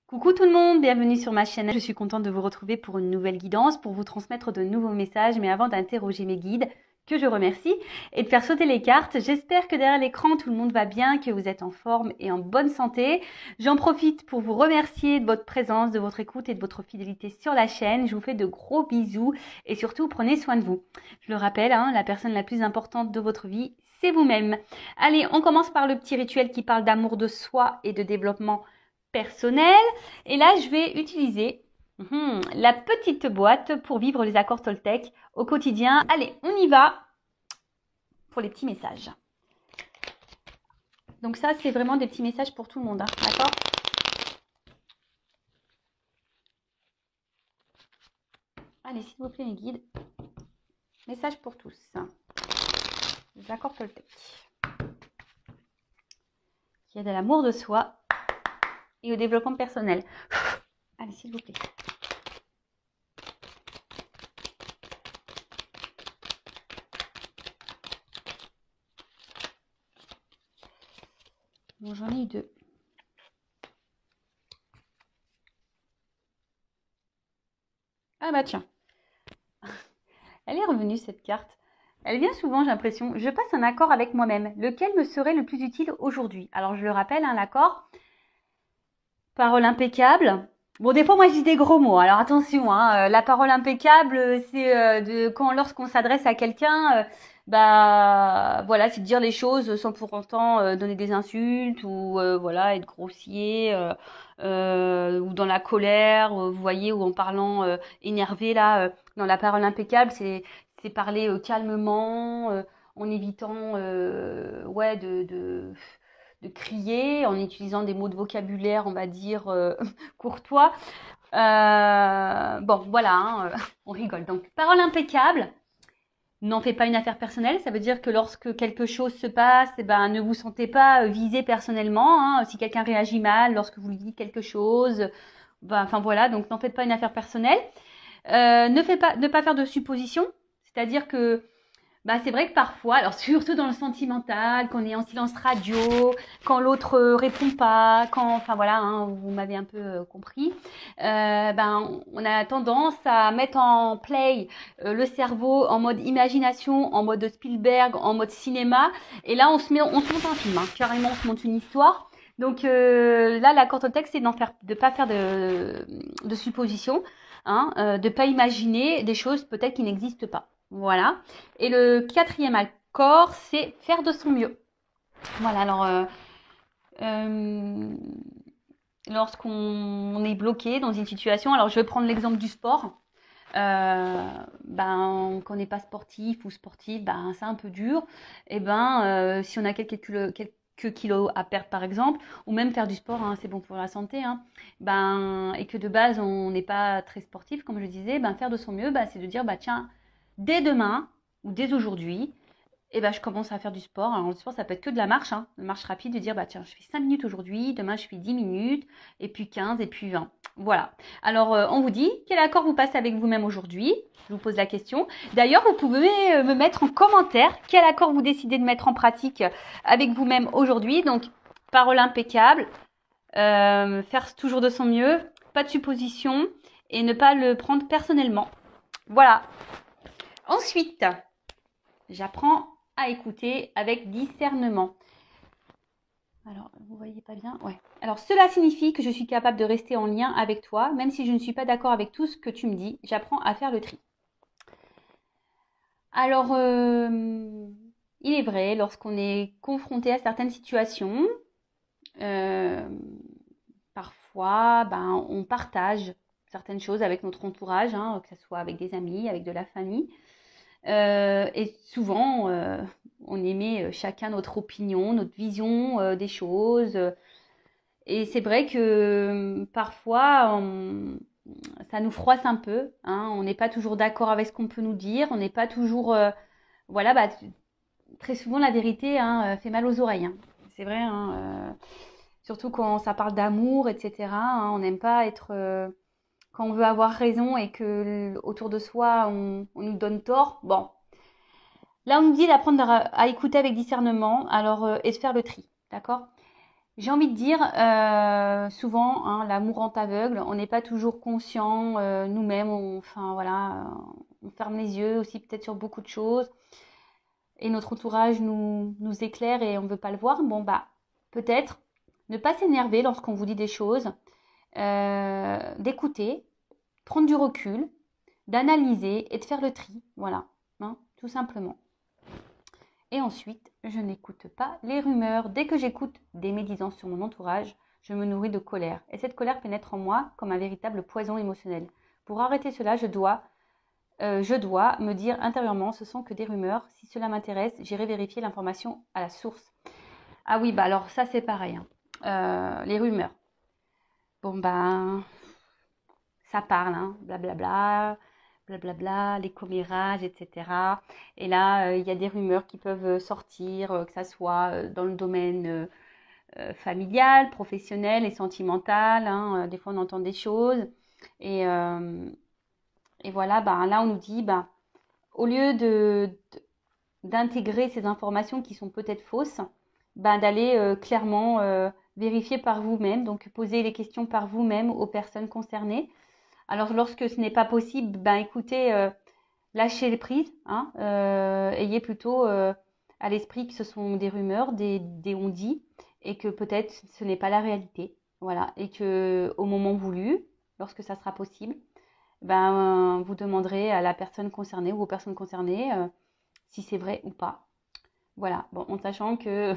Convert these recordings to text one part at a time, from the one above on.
Coucou tout le monde, bienvenue sur ma chaîne. Je suis contente de vous retrouver pour une nouvelle guidance, pour vous transmettre de nouveaux messages. Mais avant d'interroger mes guides, que je remercie, et de faire sauter les cartes, j'espère que derrière l'écran, tout le monde va bien, que vous êtes en forme et en bonne santé. J'en profite pour vous remercier de votre présence, de votre écoute et de votre fidélité sur la chaîne. Je vous fais de gros bisous et surtout, prenez soin de vous. Je le rappelle, la personne la plus importante de votre vie, c'est vous-même. Allez, on commence par le petit rituel qui parle d'amour de soi et de développement personnel. Et là, je vais utiliser la petite boîte pour vivre les accords Toltec au quotidien. Allez, on y va pour les petits messages. Donc ça, c'est vraiment des petits messages pour tout le monde, d'accord? Allez, s'il vous plaît, mes guides. Message pour tous. Les accords Toltec. Qui aident à l'amour de soi et au développement personnel. Allez, s'il vous plaît. Bon, j'en ai eu deux. Ah bah tiens. Elle est revenue cette carte. Elle vient souvent, j'ai l'impression. Je passe un accord avec moi-même. Lequel me serait le plus utile aujourd'hui? Alors je le rappelle, l'accord. Parole impeccable. Bon, des fois, moi, je dis des gros mots. Alors attention, la parole impeccable, c'est lorsqu'on s'adresse à quelqu'un, voilà, c'est de dire les choses sans pour autant donner des insultes ou voilà, être grossier ou dans la colère. Vous voyez, ou en parlant énervé là, dans la parole impeccable, c'est parler calmement, en évitant, ouais, de crier, en utilisant des mots de vocabulaire, on va dire, courtois. Bon, voilà, on rigole. Donc, parole impeccable. N'en faites pas une affaire personnelle. Ça veut dire que lorsque quelque chose se passe, ne vous sentez pas visé personnellement. Si quelqu'un réagit mal lorsque vous lui dites quelque chose, enfin voilà, donc n'en faites pas une affaire personnelle. Ne pas faire de suppositions. C'est-à-dire que c'est vrai que parfois, alors surtout dans le sentimental, quand on est en silence radio, quand l'autre répond pas, enfin voilà, vous m'avez un peu compris, on a tendance à mettre en play le cerveau en mode imagination, en mode Spielberg, en mode cinéma, et là on se monte un film, carrément on se monte une histoire. Donc là, l'accord au texte, c'est de pas faire de suppositions, de pas imaginer des choses peut-être qui n'existent pas. Voilà. Et le quatrième accord, c'est faire de son mieux. Voilà, alors lorsqu'on est bloqué dans une situation, alors je vais prendre l'exemple du sport. Quand on n'est pas sportif ou sportive, c'est un peu dur. Et si on a quelques kilos à perdre par exemple, ou même faire du sport, c'est bon pour la santé, et que de base on n'est pas très sportif, comme je disais, faire de son mieux, c'est de dire tiens, dès demain ou dès aujourd'hui, je commence à faire du sport. Alors, le sport, ça peut être que de la marche, une marche rapide, de dire, tiens, je fais 5 minutes aujourd'hui, demain, je fais 10 minutes, et puis 15, et puis 20. Voilà. Alors, on vous dit, quel accord vous passez avec vous-même aujourd'hui? Je vous pose la question. D'ailleurs, vous pouvez me mettre en commentaire quel accord vous décidez de mettre en pratique avec vous-même aujourd'hui. Donc, parole impeccable, faire toujours de son mieux, pas de supposition, et ne pas le prendre personnellement. Voilà. Ensuite, j'apprends à écouter avec discernement. Alors, vous voyez pas bien? Ouais. Alors, cela signifie que je suis capable de rester en lien avec toi, même si je ne suis pas d'accord avec tout ce que tu me dis. J'apprends à faire le tri. Alors, il est vrai, lorsqu'on est confronté à certaines situations, parfois, on partage certaines choses avec notre entourage, que ce soit avec des amis, avec de la famille. Et souvent, on émet chacun notre opinion, notre vision des choses. Et c'est vrai que parfois, ça nous froisse un peu. On n'est pas toujours d'accord avec ce qu'on peut nous dire. On n'est pas toujours... voilà, très souvent, la vérité fait mal aux oreilles. C'est vrai, surtout quand ça parle d'amour, etc. On n'aime pas être... quand on veut avoir raison et que autour de soi, on nous donne tort. Bon, là, on nous dit d'apprendre à écouter avec discernement, alors et de faire le tri, d'accord? J'ai envie de dire, souvent, hein, l'amour rend aveugle. On n'est pas toujours conscient nous-mêmes. Enfin voilà, on ferme les yeux aussi peut-être sur beaucoup de choses. Et notre entourage nous éclaire et on ne veut pas le voir. Bon bah peut-être ne pas s'énerver lorsqu'on vous dit des choses, d'écouter, prendre du recul, d'analyser et de faire le tri. Voilà, hein, tout simplement. Et ensuite, je n'écoute pas les rumeurs. Dès que j'écoute des médisances sur mon entourage, je me nourris de colère. Et cette colère pénètre en moi comme un véritable poison émotionnel. Pour arrêter cela, je dois me dire intérieurement, ce sont que des rumeurs. Si cela m'intéresse, j'irai vérifier l'information à la source. Ah oui, bah alors ça c'est pareil, hein. Les rumeurs. Bon ben, ça parle, hein, blablabla, blablabla, les commérages, etc. Et là, il y a des rumeurs qui peuvent sortir, que ça soit dans le domaine familial, professionnel et sentimental. Hein. Des fois, on entend des choses. Et voilà, ben, là, on nous dit, ben, au lieu d'intégrer ces informations qui sont peut-être fausses, ben, d'aller clairement vérifier par vous-même, donc poser les questions par vous-même aux personnes concernées. Alors, lorsque ce n'est pas possible, ben écoutez, lâchez les prises, hein, ayez plutôt à l'esprit que ce sont des rumeurs, des on-dit, et que peut-être ce n'est pas la réalité. Voilà, et que au moment voulu, lorsque ça sera possible, ben vous demanderez à la personne concernée ou aux personnes concernées si c'est vrai ou pas. Voilà, bon, en sachant que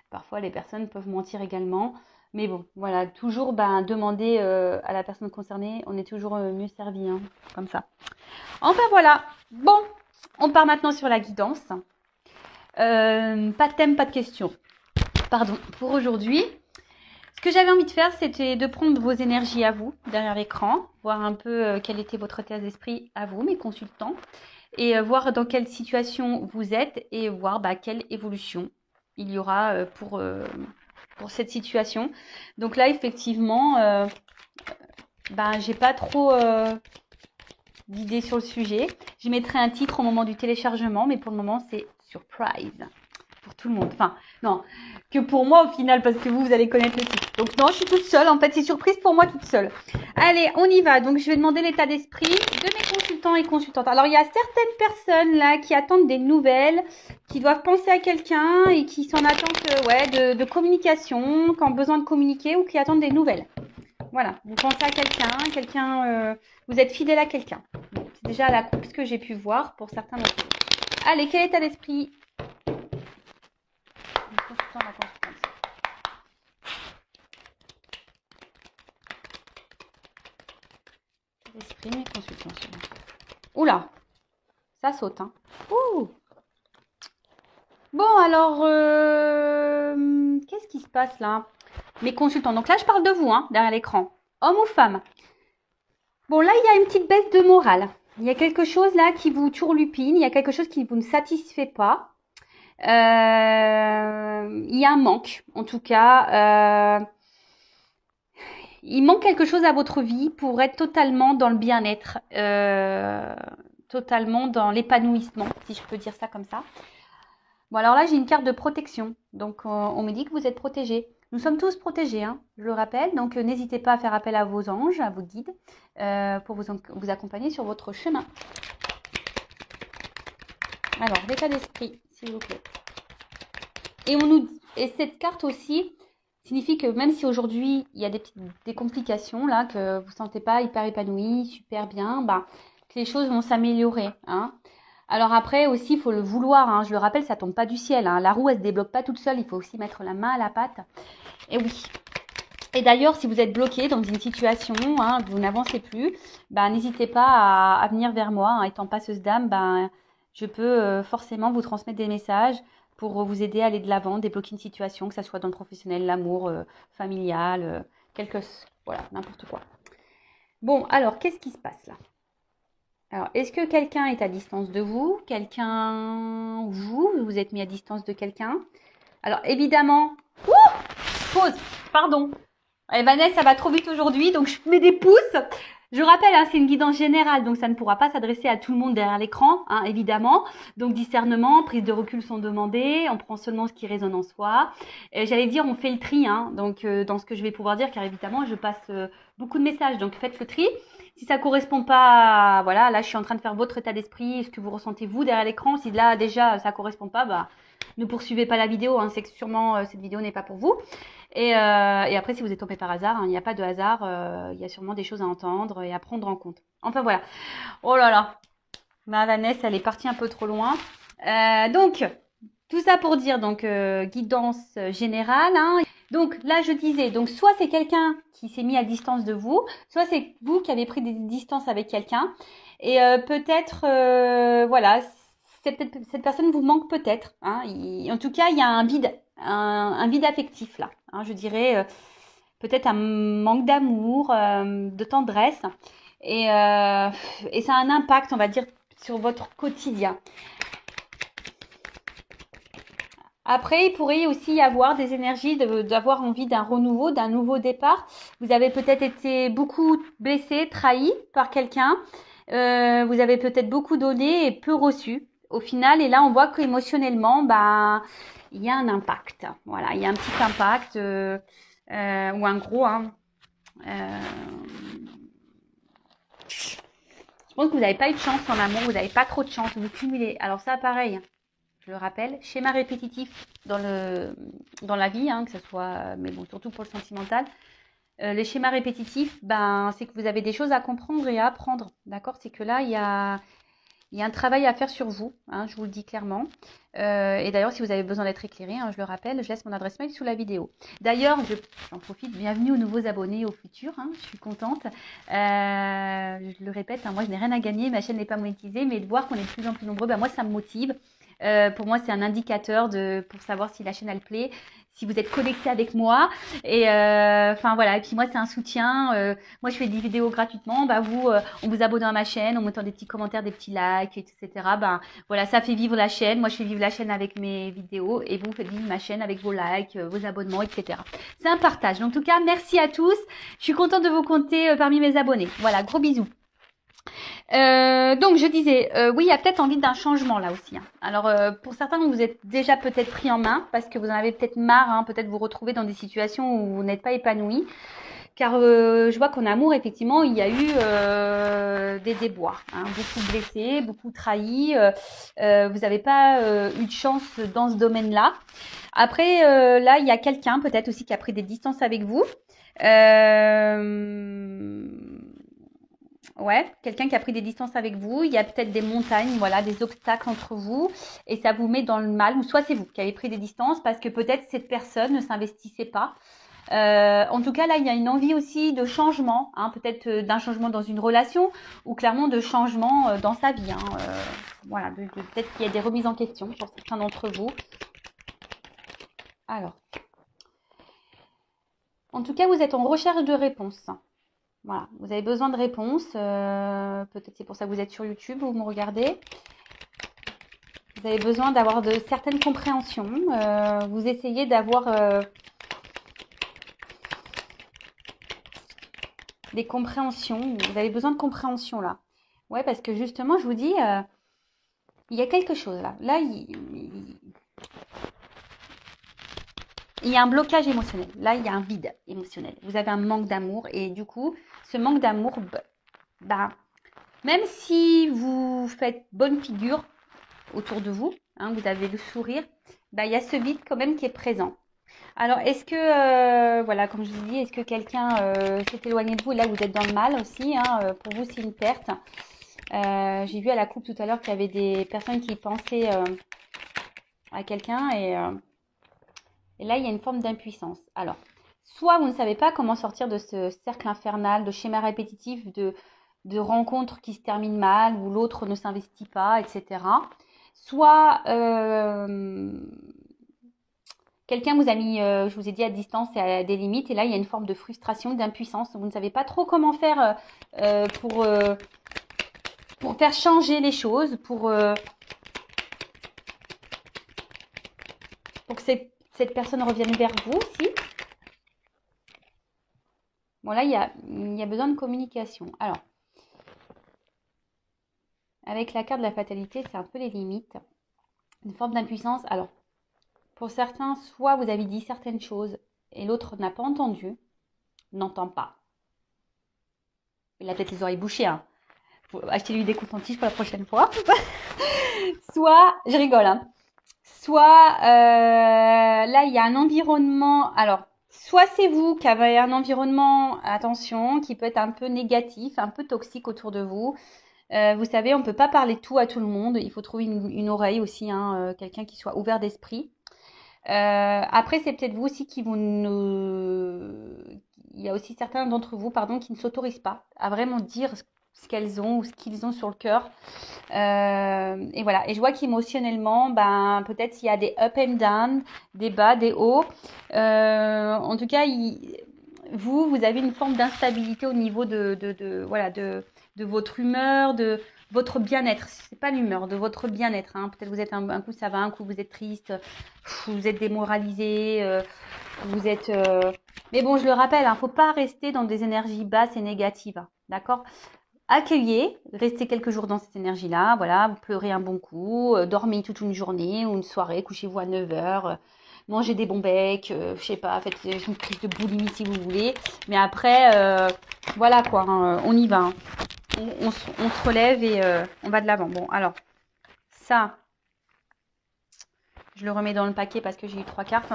parfois les personnes peuvent mentir également. Mais bon, voilà, toujours ben, demander à la personne concernée, on est toujours mieux servi, hein, comme ça. Enfin voilà, bon, on part maintenant sur la guidance. Pas de thème, pas de question. Pardon, pour aujourd'hui. Ce que j'avais envie de faire, c'était de prendre vos énergies à vous, derrière l'écran, voir un peu quel était votre état d'esprit à vous, mes consultants, et voir dans quelle situation vous êtes et voir bah, quelle évolution il y aura pour cette situation. Donc là, effectivement, j'ai pas trop d'idées sur le sujet. Je mettrai un titre au moment du téléchargement, mais pour le moment, c'est surprise pour tout le monde. Enfin, non, que pour moi au final, parce que vous allez connaître le titre. Donc non, je suis toute seule. En fait, c'est surprise pour moi toute seule. Allez, on y va. Donc, je vais demander l'état d'esprit de mes consultants et consultantes. Alors, il y a certaines personnes là qui attendent des nouvelles, qui doivent penser à quelqu'un et qui sont en attente de communication, qui ont besoin de communiquer ou qui attendent des nouvelles. Voilà, vous pensez à quelqu'un, vous êtes fidèle à quelqu'un. Bon, c'est déjà la coupe ce que j'ai pu voir pour certains d'entre vous. Allez, quel état d'esprit? L'esprit, mes consultants. Oula, ça saute, hein. Ouh. Bon, alors, qu'est-ce qui se passe là? Mes consultants. Donc là, je parle de vous, hein, derrière l'écran. Homme ou femme? Bon, là, il y a une petite baisse de morale. Il y a quelque chose là qui vous turlupine. Il y a quelque chose qui vous ne satisfait pas. Il y a un manque, en tout cas. Il manque quelque chose à votre vie pour être totalement dans le bien-être, totalement dans l'épanouissement, si je peux dire ça comme ça. Bon, alors là, j'ai une carte de protection. Donc, on me dit que vous êtes protégés. Nous sommes tous protégés, hein, je le rappelle. Donc, n'hésitez pas à faire appel à vos anges, à vos guides, pour vous accompagner sur votre chemin. Alors, l'état d'esprit, s'il vous plaît. Et cette carte aussi signifie que même si aujourd'hui, il y a des complications, là, que vous ne sentez pas hyper épanoui, super bien, que les choses vont s'améliorer, hein. Alors après aussi, il faut le vouloir, hein. Je le rappelle, ça tombe pas du ciel, hein. La roue, elle se débloque pas toute seule. Il faut aussi mettre la main à la pâte. Et oui. Et d'ailleurs, si vous êtes bloqué dans une situation, hein, vous n'avancez plus, n'hésitez pas à venir vers moi. Hein. Étant passeuse d'âme, je peux forcément vous transmettre des messages pour vous aider à aller de l'avant, débloquer une situation, que ce soit dans le professionnel, l'amour, familial, voilà, n'importe quoi. Bon, alors, qu'est-ce qui se passe là? Alors, est-ce que quelqu'un est à distance de vous? Vous êtes mis à distance de quelqu'un? Alors, évidemment... Pause! Pardon. Allez, Vanessa, ça va trop vite aujourd'hui, donc je mets des pouces. Je rappelle, hein, c'est une guidance générale, donc ça ne pourra pas s'adresser à tout le monde derrière l'écran, hein, évidemment. Donc discernement, prise de recul sont demandées, on prend seulement ce qui résonne en soi. J'allais dire, on fait le tri, hein, donc dans ce que je vais pouvoir dire, car évidemment, je passe beaucoup de messages, donc faites le tri. Si ça correspond pas, voilà, là je suis en train de faire votre état d'esprit, ce que vous ressentez vous derrière l'écran. Si là déjà ça correspond pas, bah ne poursuivez pas la vidéo, hein, c'est que sûrement cette vidéo n'est pas pour vous. Et après, si vous êtes tombé par hasard, hein, il n'y a pas de hasard, il y a sûrement des choses à entendre et à prendre en compte. Enfin voilà. Oh là là, ma Vanessa, elle est partie un peu trop loin. Donc, tout ça pour dire, donc, guidance générale. Hein. Donc là, je disais, donc soit c'est quelqu'un qui s'est mis à distance de vous, soit c'est vous qui avez pris des distances avec quelqu'un. Et peut-être, voilà, cette personne vous manque peut-être. Hein. En tout cas, il y a un vide, un vide affectif là. Hein, je dirais peut-être un manque d'amour, de tendresse. Et ça a un impact, on va dire, sur votre quotidien. Après, il pourrait aussi y avoir des énergies d'avoir envie d'un renouveau, d'un nouveau départ. Vous avez peut-être été beaucoup blessé, trahi par quelqu'un. Vous avez peut-être beaucoup donné et peu reçu. Au final, et là, on voit qu'émotionnellement, bah, il y a un impact. Voilà, il y a un petit impact ou un gros. Hein. Je pense que vous n'avez pas eu de chance en amour, vous n'avez pas trop de chance, vous cumulez. Alors ça, pareil. Je le rappelle, schéma répétitif dans la vie, hein, que ce soit, mais bon, surtout pour le sentimental. Les schémas répétitifs, ben, c'est que vous avez des choses à comprendre et à apprendre, d'accord? C'est que là, il y a un travail à faire sur vous, hein, je vous le dis clairement. Et d'ailleurs, si vous avez besoin d'être éclairé, hein, je le rappelle, je laisse mon adresse mail sous la vidéo. D'ailleurs, j'en profite, bienvenue aux nouveaux abonnés au futur, hein, je suis contente. Je le répète, hein, moi je n'ai rien à gagner, ma chaîne n'est pas monétisée, mais de voir qu'on est de plus en plus nombreux, ben, moi ça me motive. Pour moi, c'est un indicateur pour savoir si la chaîne elle plaît, si vous êtes connecté avec moi. Et enfin voilà. Et puis moi, c'est un soutien. Moi, je fais des vidéos gratuitement. Bah vous, en vous abonnant à ma chaîne, en mettant des petits commentaires, des petits likes, etc. Ben voilà, ça fait vivre la chaîne. Moi, je fais vivre la chaîne avec mes vidéos et vous faites vivre ma chaîne avec vos likes, vos abonnements, etc. C'est un partage. Donc, en tout cas, merci à tous. Je suis contente de vous compter parmi mes abonnés. Voilà, gros bisous. Donc je disais, oui, il y a peut-être envie d'un changement là aussi. Hein. Alors pour certains, vous êtes déjà peut-être pris en main parce que vous en avez peut-être marre, hein, peut-être vous retrouver dans des situations où vous n'êtes pas épanoui. Car je vois qu'en amour, effectivement, il y a eu des déboires, hein, beaucoup blessés, beaucoup trahis. Vous n'avez pas eu de chance dans ce domaine-là. Après, là, il y a quelqu'un peut-être aussi qui a pris des distances avec vous. Ouais, quelqu'un qui a pris des distances avec vous, il y a peut-être des montagnes, voilà, des obstacles entre vous, et ça vous met dans le mal, ou soit c'est vous qui avez pris des distances parce que peut-être cette personne ne s'investissait pas. En tout cas, là, il y a une envie aussi de changement, hein, peut-être d'un changement dans une relation, ou clairement de changement dans sa vie. Hein, voilà, peut-être qu'il y a des remises en question pour certains d'entre vous. Alors, en tout cas, vous êtes en recherche de réponses. Voilà, vous avez besoin de réponses. Peut-être c'est pour ça que vous êtes sur YouTube, vous me regardez. Vous avez besoin d'avoir de certaines compréhensions. Vous essayez d'avoir des compréhensions. Vous avez besoin de compréhension là. Ouais, parce que justement, je vous dis, il y a quelque chose là. Là, il y a un blocage émotionnel. Là, il y a un vide émotionnel. Vous avez un manque d'amour. Et du coup, ce manque d'amour, bah, même si vous faites bonne figure autour de vous, hein, vous avez le sourire, bah, il y a ce vide quand même qui est présent. Alors, est-ce que, voilà, comme je vous dis, est-ce que quelqu'un s'est éloigné de vous? Là, vous êtes dans le mal aussi. Hein, pour vous, c'est une perte. J'ai vu à la coupe tout à l'heure qu'il y avait des personnes qui pensaient à quelqu'un et là, il y a une forme d'impuissance. Alors, soit vous ne savez pas comment sortir de ce cercle infernal, de schéma répétitif, de rencontres qui se terminent mal, où l'autre ne s'investit pas, etc. Soit quelqu'un vous a mis, je vous ai dit, à distance et à des limites, et là, il y a une forme de frustration, d'impuissance. Vous ne savez pas trop comment faire pour faire changer les choses, pour que cette personne revienne vers vous aussi. Bon, là, il y a besoin de communication. Alors, avec la carte de la fatalité, c'est un peu les limites. Une forme d'impuissance. Alors, pour certains, soit vous avez dit certaines choses et l'autre n'a pas entendu, n'entend pas. Il a peut-être les oreilles bouchées, hein. Faut acheter lui des coton-tiges pour la prochaine fois. Soit, je rigole, hein. Soit, là, il y a un environnement. Alors, soit c'est vous qui avez un environnement, attention, qui peut être un peu négatif, un peu toxique autour de vous. Vous savez, on ne peut pas parler tout à tout le monde. Il faut trouver une oreille aussi, hein, quelqu'un qui soit ouvert d'esprit. Après, c'est peut-être vous aussi qui vous ne... Il y a aussi certains d'entre vous, pardon, qui ne s'autorisent pas à vraiment dire ce qu'elles ont ou ce qu'ils ont sur le cœur. Et voilà. Et je vois qu'émotionnellement, ben, peut-être il y a des up and down, des bas, des hauts. En tout cas, vous avez une forme d'instabilité au niveau voilà, de votre humeur, de votre bien-être. C'est pas l'humeur, de votre bien-être. Hein. Peut-être vous êtes un coup ça va, un coup vous êtes triste, vous êtes démoralisé, vous êtes. Mais bon, je le rappelle, hein, faut pas rester dans des énergies basses et négatives. Hein, d'accord? Accueillez, restez quelques jours dans cette énergie-là, voilà, vous pleurez un bon coup, dormez toute une journée ou une soirée, couchez-vous à 9h, mangez des bons becs, je sais pas, faites une crise de boulimie si vous voulez, mais après, voilà quoi, hein, on y va, hein. On se relève et on va de l'avant. Bon, alors, ça, je le remets dans le paquet parce que j'ai eu 3 cartes.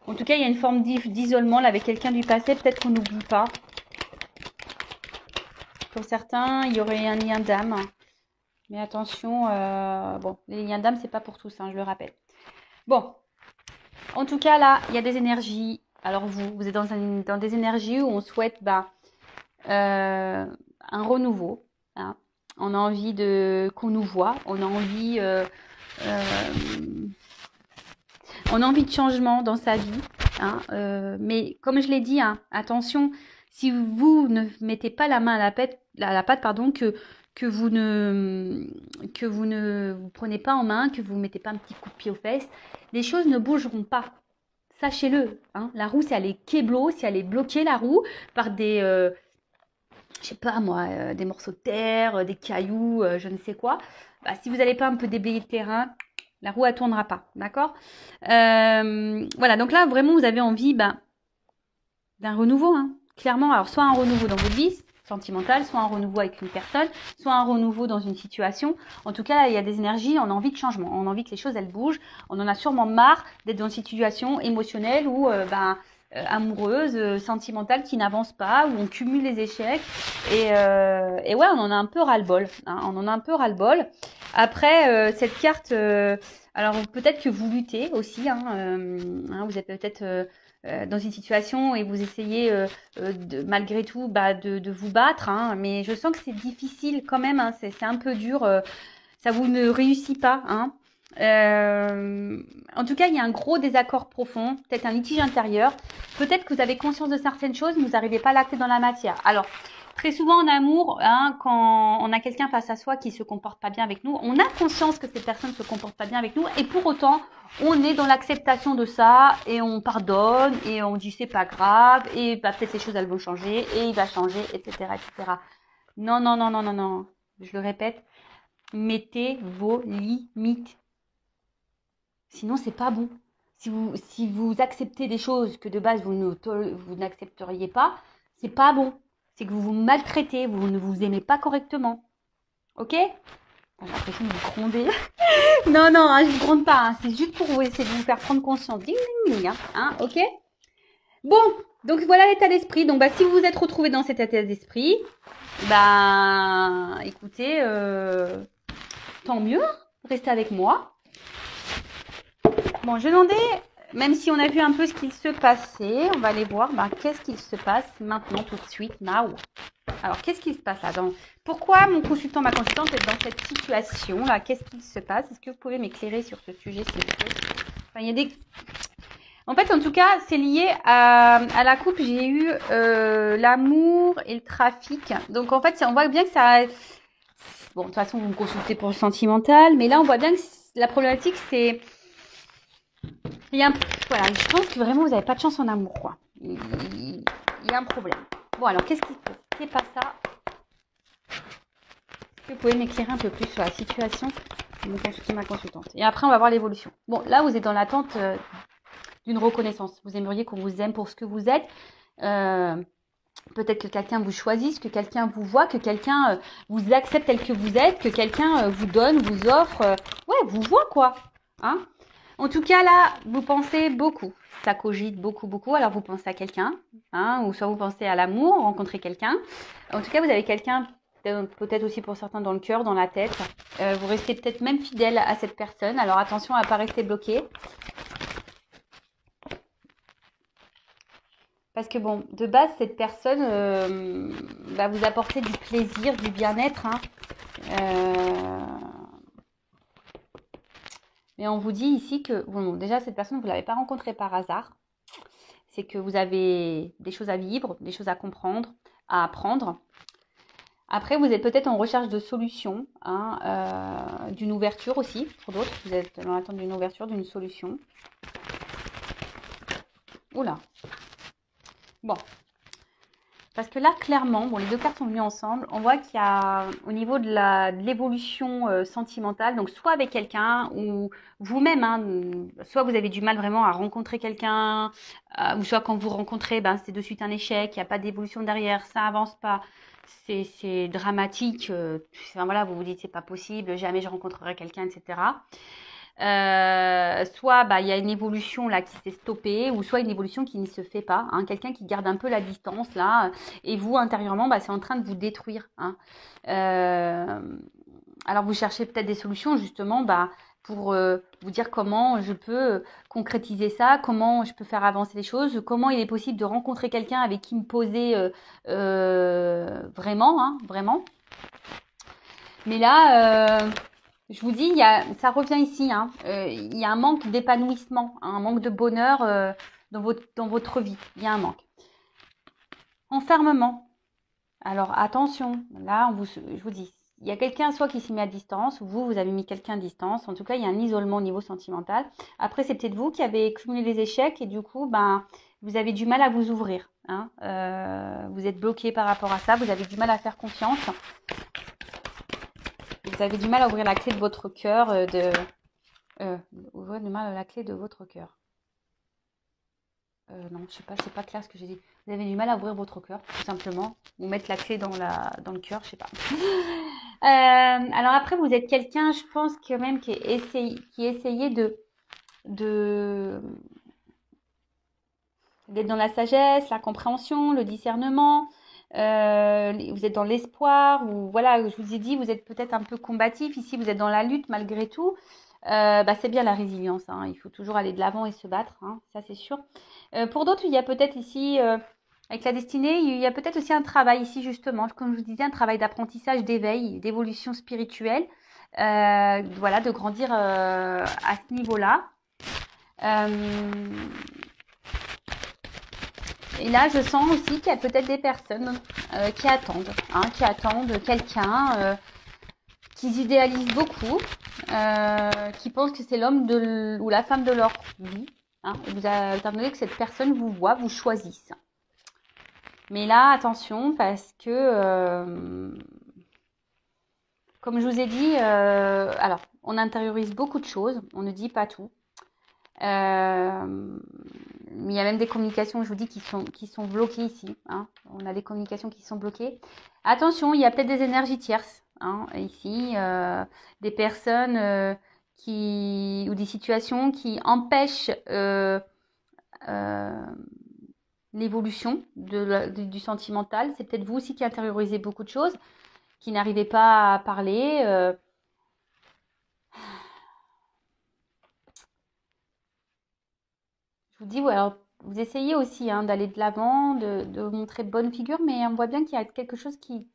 En tout cas, il y a une forme d'isolement là avec quelqu'un du passé, peut-être qu'on n'oublie pas. Pour certains, il y aurait un lien d'âme. Mais attention, bon, les liens d'âme, c'est pas pour tous, hein, je le rappelle. Bon, en tout cas, là, il y a des énergies. Alors vous êtes dans des énergies où on souhaite un renouveau. Hein. On a envie qu'on nous voit. On a envie de changement dans sa vie. Hein, mais comme je l'ai dit, hein, attention, si vous ne mettez pas la main à la pâte, pardon, que vous ne vous prenez pas en main, que vous ne mettez pas un petit coup de pied aux fesses, les choses ne bougeront pas. Sachez-le. Hein, la roue, si elle est kéblo, si elle est bloquée, la roue, par des, je sais pas moi, des morceaux de terre, des cailloux, je ne sais quoi, bah, si vous n'allez pas un peu déblayer le terrain, la roue, elle tournera pas. D'accord? Voilà, donc là, vraiment, vous avez envie d'un renouveau. Hein, clairement, alors soit un renouveau dans votre vie sentimentale, soit un renouveau avec une personne, soit un renouveau dans une situation. En tout cas, là, il y a des énergies, on a envie de changement, on a envie que les choses, elles bougent. On en a sûrement marre d'être dans une situation émotionnelle ou amoureuse, sentimentale qui n'avance pas, où on cumule les échecs. Et ouais, on en a un peu ras-le-bol. Hein, on en a un peu ras-le-bol. Après, cette carte, alors peut-être que vous luttez aussi. Hein, vous êtes peut-être dans une situation et vous essayez malgré tout de vous battre. Hein, mais je sens que c'est difficile quand même. Hein, c'est un peu dur. Ça vous ne réussit pas. Hein. En tout cas, il y a un gros désaccord profond, peut-être un litige intérieur. Peut-être que vous avez conscience de certaines choses, mais vous n'arrivez pas à l'acter dans la matière. Alors, très souvent en amour, hein, quand on a quelqu'un face à soi qui se comporte pas bien avec nous, on a conscience que cette personne se comporte pas bien avec nous, et pour autant, on est dans l'acceptation de ça, et on pardonne, et on dit c'est pas grave, et peut-être les choses elles vont changer, et il va changer, etc., etc. Non, non, non, non, non, non. Je le répète, mettez vos limites. Sinon, c'est pas bon. Si vous acceptez des choses que de base vous n'accepteriez pas, c'est pas bon. C'est que vous vous maltraitez, vous ne vous aimez pas correctement. Ok? J'ai l'impression de vous gronder. Non, non, hein, je vous gronde pas. Hein, c'est juste pour vous essayer de vous faire prendre conscience. Ding, ding, ding. Hein, ok? Bon, donc voilà l'état d'esprit. Donc si vous vous êtes retrouvé dans cet état d'esprit, écoutez, tant mieux. Restez avec moi. Bon, je demandais, même si on a vu un peu ce qu'il se passait, on va aller voir qu'est-ce qu'il se passe maintenant, tout de suite, now. Alors, qu'est-ce qui se passe là Pourquoi mon consultant, ma consultante est dans cette situation-là? Qu'est-ce qu'il se passe? Est-ce que vous pouvez m'éclairer sur ce sujet, s'il vous plaît? Enfin, il y a des... En fait, en tout cas, c'est lié à la coupe. J'ai eu l'amour et le trafic. Donc, en fait, on voit bien que ça... Bon, de toute façon, vous me consultez pour le sentimental. Mais là, on voit bien que la problématique, c'est... Voilà, je pense que vraiment, vous n'avez pas de chance en amour, quoi. Il y a un problème. Bon, alors, qu'est-ce qui se passe? C'est pas ça. Est-ce que vous pouvez m'éclairer un peu plus sur la situation de ma consultante? Et après, on va voir l'évolution. Bon, là, vous êtes dans l'attente d'une reconnaissance. Vous aimeriez qu'on vous aime pour ce que vous êtes. Peut-être que quelqu'un vous choisisse, que quelqu'un vous voit, que quelqu'un vous accepte tel que vous êtes, que quelqu'un vous donne, vous offre, ouais, vous voit quoi. Hein? En tout cas, là, vous pensez beaucoup. Ça cogite beaucoup, beaucoup. Alors, vous pensez à quelqu'un, hein, ou soit vous pensez à l'amour, rencontrer quelqu'un. En tout cas, vous avez quelqu'un, peut-être aussi pour certains dans le cœur, dans la tête. Vous restez peut-être même fidèle à cette personne. Alors, attention à ne pas rester bloqué. Parce que bon, de base, cette personne va vous apporter du plaisir, du bien-être. Hein. Mais on vous dit ici que, bon, déjà, cette personne, vous ne l'avez pas rencontrée par hasard. C'est que vous avez des choses à vivre, des choses à comprendre, à apprendre. Après, vous êtes peut-être en recherche de solutions, hein, d'une ouverture aussi, pour d'autres. Vous êtes dans l'attente d'une ouverture, d'une solution. Oula. Bon. Parce que là, clairement, bon, les deux cartes sont venues ensemble. On voit qu'il y a, au niveau de l'évolution sentimentale, donc soit avec quelqu'un ou vous-même, hein, soit vous avez du mal vraiment à rencontrer quelqu'un, ou soit quand vous rencontrez, ben, c'est de suite un échec, il n'y a pas d'évolution derrière, ça avance pas, c'est dramatique. Enfin, voilà, vous vous dites c'est pas possible, jamais je rencontrerai quelqu'un, etc. Soit bah, il y a une évolution là qui s'est stoppée, ou soit une évolution qui ne se fait pas, hein, quelqu'un qui garde un peu la distance là, et vous intérieurement bah, c'est en train de vous détruire. Hein. Euh, alors vous cherchez peut-être des solutions justement bah, pour vous dire comment je peux concrétiser ça, comment je peux faire avancer les choses, comment il est possible de rencontrer quelqu'un avec qui me poser vraiment, hein, vraiment. Mais là, je vous dis, ça revient ici. Hein, il y a un manque d'épanouissement, hein, un manque de bonheur dans votre vie. Il y a un manque. Enfermement. Alors attention, là, je vous dis, il y a quelqu'un soit qui s'est mis à distance, ou vous avez mis quelqu'un à distance. En tout cas, il y a un isolement au niveau sentimental. Après, c'est peut-être vous qui avez cumulé les échecs et du coup, ben, vous avez du mal à vous ouvrir. Hein, vous êtes bloqué par rapport à ça, vous avez du mal à faire confiance. Vous avez du mal à ouvrir la clé de votre cœur, ouvrir du mal la clé de votre cœur. Non, je sais pas, c'est pas clair ce que j'ai dit. Vous avez du mal à ouvrir votre cœur, tout simplement. Ou mettre la clé dans le cœur, je sais pas. Alors après, vous êtes quelqu'un, je pense quand même qui essayait de d'être dans la sagesse, la compréhension, le discernement. Vous êtes dans l'espoir, ou voilà, je vous ai dit, vous êtes peut-être un peu combatif. Ici, vous êtes dans la lutte malgré tout. Bah, c'est bien la résilience. Hein. Il faut toujours aller de l'avant et se battre, hein, ça c'est sûr. Pour d'autres, il y a peut-être ici, avec la destinée, il y a peut-être aussi un travail ici justement, comme je vous disais, un travail d'apprentissage, d'éveil, d'évolution spirituelle. Voilà, de grandir à ce niveau-là. Et là, je sens aussi qu'il y a peut-être des personnes qui attendent quelqu'un, qui idéalisent beaucoup, qui pensent que c'est l'homme ou la femme de leur vie. Hein, et vous attendez que cette personne vous voit, vous choisisse. Mais là, attention, parce que, comme je vous ai dit, alors, on intériorise beaucoup de choses, on ne dit pas tout. Il y a même des communications, je vous dis, qui sont bloquées ici. Hein. On a des communications qui sont bloquées. Attention, il y a peut-être des énergies tierces hein, ici, des personnes ou des situations qui empêchent euh, l'évolution du sentimental. C'est peut-être vous aussi qui intériorisez beaucoup de choses, qui n'arrivez pas à parler. Je vous dis, ouais, alors, vous essayez aussi hein, d'aller de l'avant, de montrer bonne figure, mais on voit bien qu'il y a quelque chose qui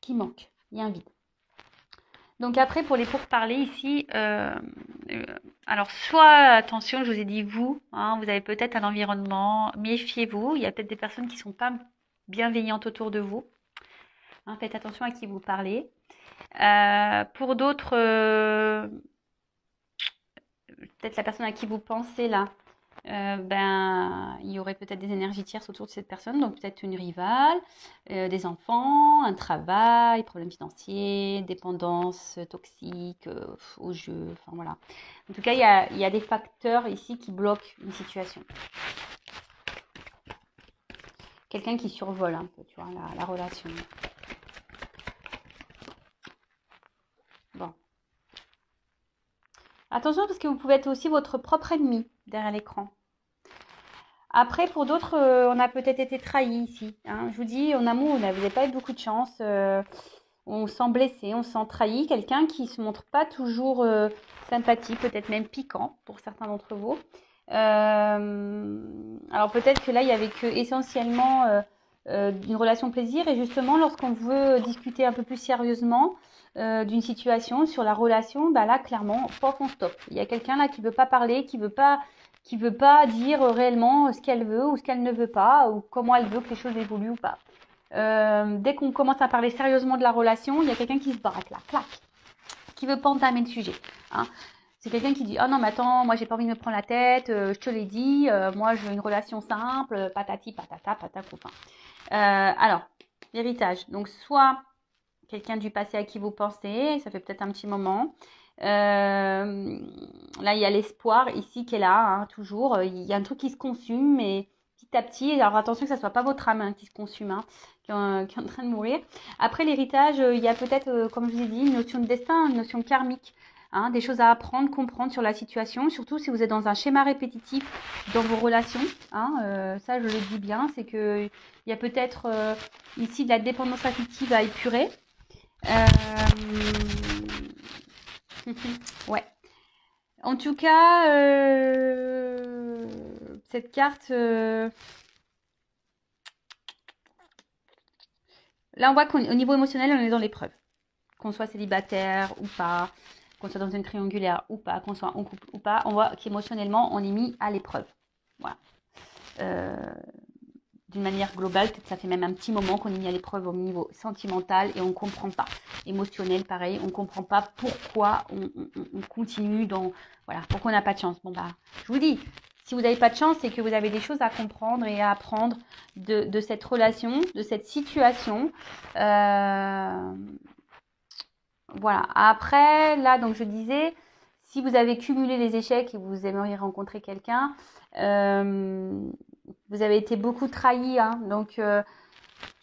manque. Il y a un vide. Donc après, pour les pourparlers ici, euh, alors soit, attention, je vous ai dit vous, hein, vous avez peut-être un environnement, méfiez-vous, il y a peut-être des personnes qui ne sont pas bienveillantes autour de vous. Hein, faites attention à qui vous parlez. Pour d'autres, peut-être la personne à qui vous pensez là, ben, il y aurait peut-être des énergies tierces autour de cette personne, donc peut-être une rivale, des enfants, un travail, problèmes financiers, dépendance toxique au jeu, enfin voilà. En tout cas, il y a des facteurs ici qui bloquent une situation. Quelqu'un qui survole un peu, tu vois, la relation. Bon. Attention parce que vous pouvez être aussi votre propre ennemi derrière l'écran. Après, pour d'autres, on a peut-être été trahi ici. Hein. Je vous dis, en amour, vous n'avez pas eu beaucoup de chance. On se sent blessé, on se sent trahi. Quelqu'un qui se montre pas toujours sympathique, peut-être même piquant pour certains d'entre vous. Alors peut-être que là, il y avait que essentiellement une relation plaisir. Et justement, lorsqu'on veut discuter un peu plus sérieusement d'une situation sur la relation, bah là, clairement, paf, on stop. Il y a quelqu'un là qui veut pas parler, qui veut pas dire réellement ce qu'elle veut ou ce qu'elle ne veut pas, ou comment elle veut que les choses évoluent ou pas. Dès qu'on commence à parler sérieusement de la relation, il y a quelqu'un qui se braque là, clac, qui veut pas entamer le sujet. Hein. C'est quelqu'un qui dit oh non mais attends, moi j'ai pas envie de me prendre la tête, je te l'ai dit, moi je veux une relation simple, patati patata patacoupa. Alors l'héritage, donc soit quelqu'un du passé à qui vous pensez, ça fait peut-être un petit moment. Là, il y a l'espoir ici qui est là, hein, toujours. Il y a un truc qui se consume, mais petit à petit. Alors attention que ça soit pas votre âme hein, qui se consume, hein, qui est en train de mourir. Après l'héritage, il y a peut-être, comme je vous ai dit, une notion de destin, une notion karmique. Hein, des choses à apprendre, comprendre sur la situation, surtout si vous êtes dans un schéma répétitif dans vos relations. Hein, ça, je le dis bien, c'est que il y a peut-être ici de la dépendance affective à épurer. Ouais. En tout cas, cette carte, là on voit qu'au niveau émotionnel, on est dans l'épreuve. Qu'on soit célibataire ou pas, qu'on soit dans une triangulaire ou pas, qu'on soit en couple ou pas, on voit qu'émotionnellement, on est mis à l'épreuve. Voilà. D'une manière globale, peut-être ça fait même un petit moment qu'on est mis à l'épreuve au niveau sentimental et on ne comprend pas. Émotionnel, pareil, on ne comprend pas pourquoi on continue dans... Voilà, pourquoi on n'a pas de chance. Bon, bah, je vous dis, si vous n'avez pas de chance, c'est que vous avez des choses à comprendre et à apprendre de cette relation, de cette situation. Voilà. Après, là, donc je disais, si vous avez cumulé les échecs et vous aimeriez rencontrer quelqu'un, vous avez été beaucoup trahi, hein, donc je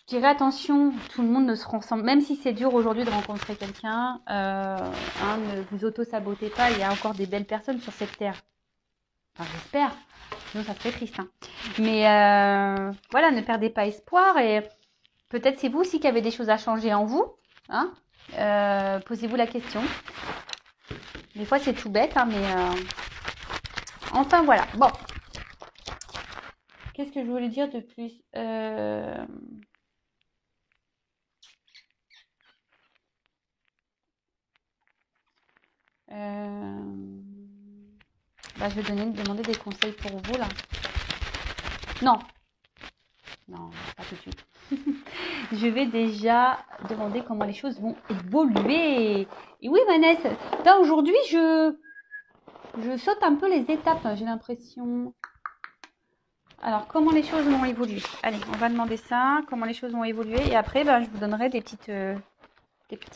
dirais attention, tout le monde ne se ressemble, même si c'est dur aujourd'hui de rencontrer quelqu'un, hein, ne vous auto-sabotez pas, il y a encore des belles personnes sur cette terre. Enfin, j'espère, sinon ça serait triste. Hein. Mais voilà, ne perdez pas espoir et peut-être c'est vous aussi qui avez des choses à changer en vous. Hein. Posez-vous la question. Des fois c'est tout bête, hein, mais enfin voilà. Bon. Qu'est-ce que je voulais dire de plus bah, je vais demander des conseils pour vous là. Non, non, pas tout de suite. Je vais déjà demander comment les choses vont évoluer. Et oui, Vanessa, là aujourd'hui, je saute un peu les étapes, j'ai l'impression. Alors, comment les choses vont évoluer? Allez, on va demander ça, comment les choses vont évoluer. Et après, ben, je vous donnerai des petits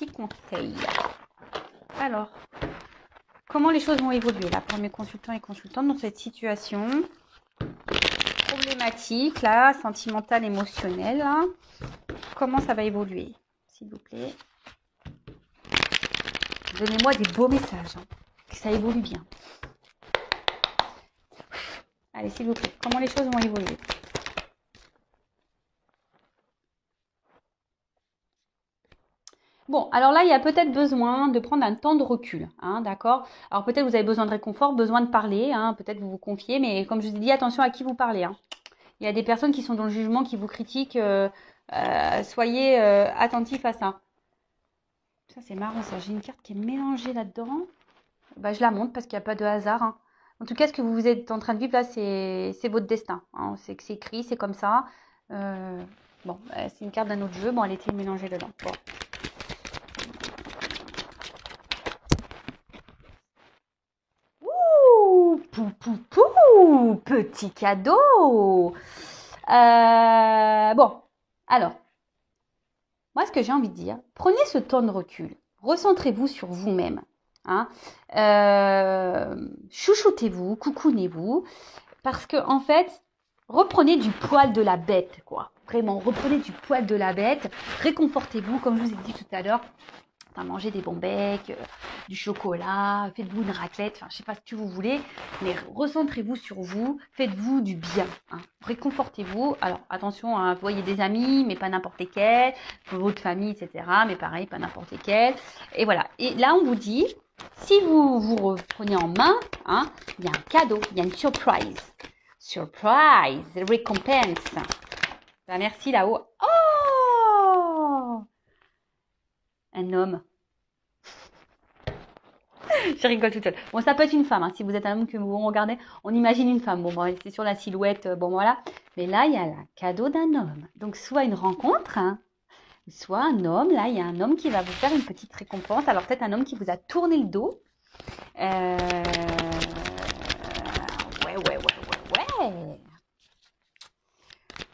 conseils. Alors, comment les choses vont évoluer là pour mes consultants et consultantes dans cette situation problématique là, sentimentale, émotionnelle là. Comment ça va évoluer, s'il vous plaît? Donnez-moi des beaux messages, hein, que ça évolue bien. Allez, s'il vous plaît, comment les choses vont évoluer? Bon, alors là, il y a peut-être besoin de prendre un temps de recul, hein, d'accord? Alors peut-être vous avez besoin de réconfort, besoin de parler, hein, peut-être vous vous confiez, mais comme je vous ai dit, attention à qui vous parlez. Hein. Il y a des personnes qui sont dans le jugement, qui vous critiquent, soyez attentifs à ça. Ça, c'est marrant, ça. J'ai une carte qui est mélangée là-dedans. Bah, je la montre parce qu'il n'y a pas de hasard. Hein. En tout cas, ce que vous êtes en train de vivre là, c'est votre destin. Hein. C'est que c'est écrit, c'est comme ça. Bon, c'est une carte d'un autre jeu. Bon, elle était mélangée dedans. Bon. Ouh, pou, pou, pou. Ouh, petit cadeau. Bon, alors, moi, ce que j'ai envie de dire, prenez ce temps de recul. Recentrez-vous sur vous-même. Hein. Chouchoutez-vous, coucounez-vous. Parce que, en fait, reprenez du poil de la bête, quoi. Vraiment, reprenez du poil de la bête. Réconfortez-vous, comme je vous ai dit tout à l'heure. Enfin, mangez des bons becs, du chocolat, faites-vous une raclette, enfin, je sais pas ce que vous voulez, mais recentrez-vous sur vous, faites-vous du bien, hein. Réconfortez-vous. Alors, attention, hein, vous voyez des amis, mais pas n'importe lesquels, votre famille, etc., mais pareil, pas n'importe lesquels. Et voilà. Et là, on vous dit, si vous vous reprenez en main, hein, il y a un cadeau, il y a une surprise. Surprise, récompense. Ben, merci là-haut. Oh! Un homme. Je rigole toute seule. Bon, ça peut être une femme. Hein. Si vous êtes un homme que vous regardez, on imagine une femme. Bon, c'est sur la silhouette. Bon, voilà. Mais là, il y a le cadeau d'un homme. Donc, soit une rencontre, hein, soit un homme. Là, il y a un homme qui va vous faire une petite récompense. Alors, peut-être un homme qui vous a tourné le dos. Ouais.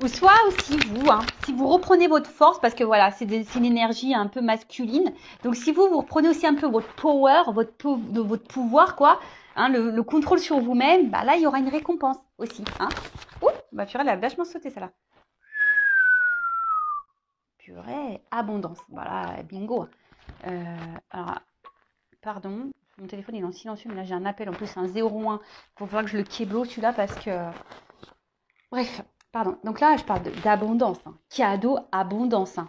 Ou soit aussi vous, hein, si vous reprenez votre force, parce que voilà, c'est une énergie un peu masculine. Donc si vous reprenez aussi un peu votre power, votre pouvoir, quoi, hein, le contrôle sur vous-même, bah là, il y aura une récompense aussi. Hein. Ouh, bah purée, elle a vachement sauté, celle-là. Purée, abondance. Voilà, bingo. Alors, pardon, mon téléphone est en silencieux, mais là, j'ai un appel. En plus, c'est un 01. Il faut voir que je le kéblo, celui-là, parce que... Bref. Pardon, donc là, je parle d'abondance. Hein. Cadeau, abondance. Hein.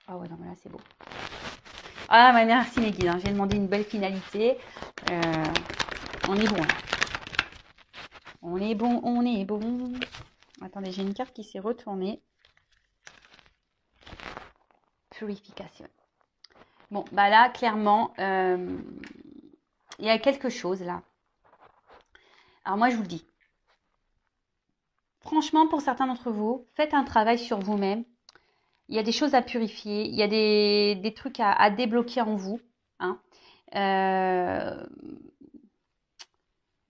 Ah ouais, non, mais là, c'est beau. Ah, bah, merci les guides. Hein. J'ai demandé une belle finalité. On est bon. Là. On est bon. Attendez, j'ai une carte qui s'est retournée. Purification. Bon, bah là, clairement, il y a quelque chose là. Alors moi, je vous le dis. Franchement, pour certains d'entre vous, faites un travail sur vous-même. Il y a des choses à purifier, il y a des trucs à débloquer en vous. Hein.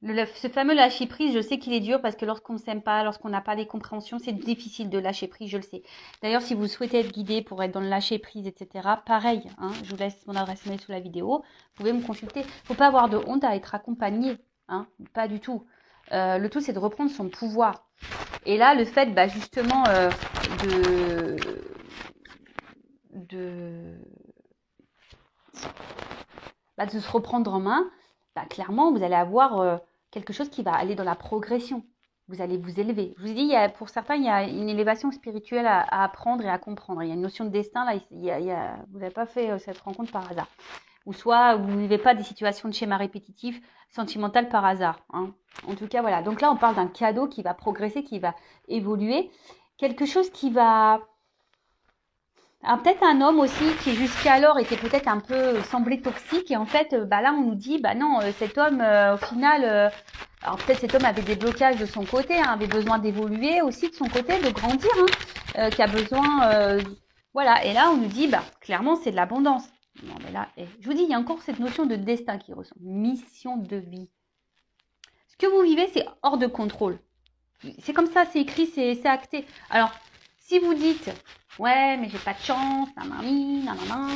Ce fameux lâcher prise, je sais qu'il est dur parce que lorsqu'on ne s'aime pas, lorsqu'on n'a pas les compréhensions, c'est difficile de lâcher prise, je le sais. D'ailleurs, si vous souhaitez être guidé pour être dans le lâcher prise, etc., pareil, hein, je vous laisse mon adresse mail sous la vidéo, vous pouvez me consulter. Il ne faut pas avoir de honte à être accompagné, hein, pas du tout. Le tout, c'est de reprendre son pouvoir. Et là, le fait, bah, justement, de se reprendre en main, bah, clairement, vous allez avoir quelque chose qui va aller dans la progression. Vous allez vous élever. Je vous dis, pour certains, il y a une élévation spirituelle à apprendre et à comprendre. Il y a une notion de destin. Là, vous n'avez pas fait cette rencontre par hasard. Ou soit vous ne vivez pas des situations de schéma répétitif sentimental par hasard. Hein. En tout cas, voilà. Donc là, on parle d'un cadeau qui va progresser, qui va évoluer. Quelque chose qui va... Alors, peut-être un homme aussi qui jusqu'alors était peut-être un peu semblé toxique et en fait bah là on nous dit bah non cet homme au final alors peut-être cet homme avait des blocages de son côté, hein, avait besoin d'évoluer aussi de son côté, de grandir, hein, qui a besoin voilà et là on nous dit bah clairement c'est de l'abondance. Non mais là je vous dis il y a encore cette notion de destin qui ressort, mission de vie. Ce que vous vivez c'est hors de contrôle. C'est comme ça, c'est écrit, c'est acté. Alors si vous dites ouais, mais j'ai pas de chance, nanana,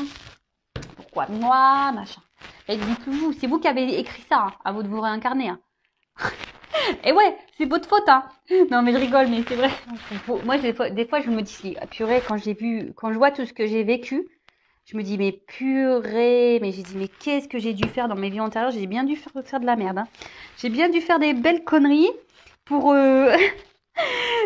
pourquoi moi, machin. Et dites-vous, c'est vous qui avez écrit ça, hein, à vous de vous réincarner. Hein. Et ouais, c'est votre faute, hein. Non, mais je rigole, mais c'est vrai. Moi, des fois, je me dis, purée, quand je vois tout ce que j'ai vécu, je me dis, mais purée, mais j'ai dit, mais qu'est-ce que j'ai dû faire dans mes vies antérieures? J'ai bien dû faire de la merde, hein. J'ai bien dû faire des belles conneries pour...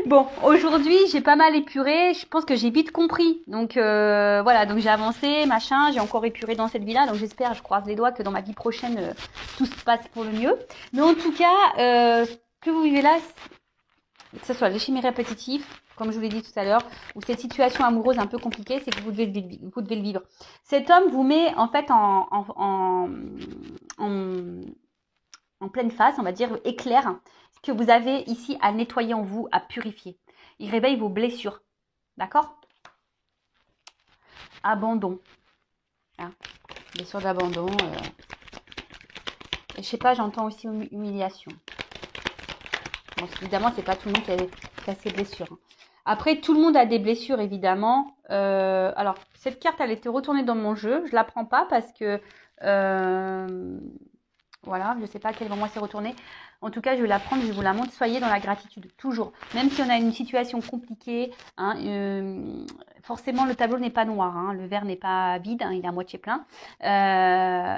Bon, aujourd'hui, j'ai pas mal épuré. Je pense que j'ai vite compris. Donc voilà, donc j'ai avancé, machin. J'ai encore épuré dans cette vie-là. Donc j'espère, je croise les doigts que dans ma vie prochaine, tout se passe pour le mieux. Mais en tout cas, ce que vous vivez là, que ce soit les chimie répétitifs, comme je vous l'ai dit tout à l'heure, ou cette situation amoureuse un peu compliquée, c'est que vous devez le vivre. Cet homme vous met en fait en pleine face, on va dire, éclaire ce que vous avez ici à nettoyer en vous, à purifier. Il réveille vos blessures. D'accord? Abandon. Hein, blessure d'abandon. Je sais pas, j'entends aussi humiliation. Bon, évidemment, c'est pas tout le monde qui a ces blessures, hein. Après, tout le monde a des blessures, évidemment. Alors, cette carte, elle était retournée dans mon jeu. Je la prends pas parce que voilà, je ne sais pas à quel moment c'est retourné. En tout cas, je vais la prendre, je vous la montre. Soyez dans la gratitude, toujours. Même si on a une situation compliquée, hein, forcément, le tableau n'est pas noir, hein, le verre n'est pas vide, hein, il est à moitié plein.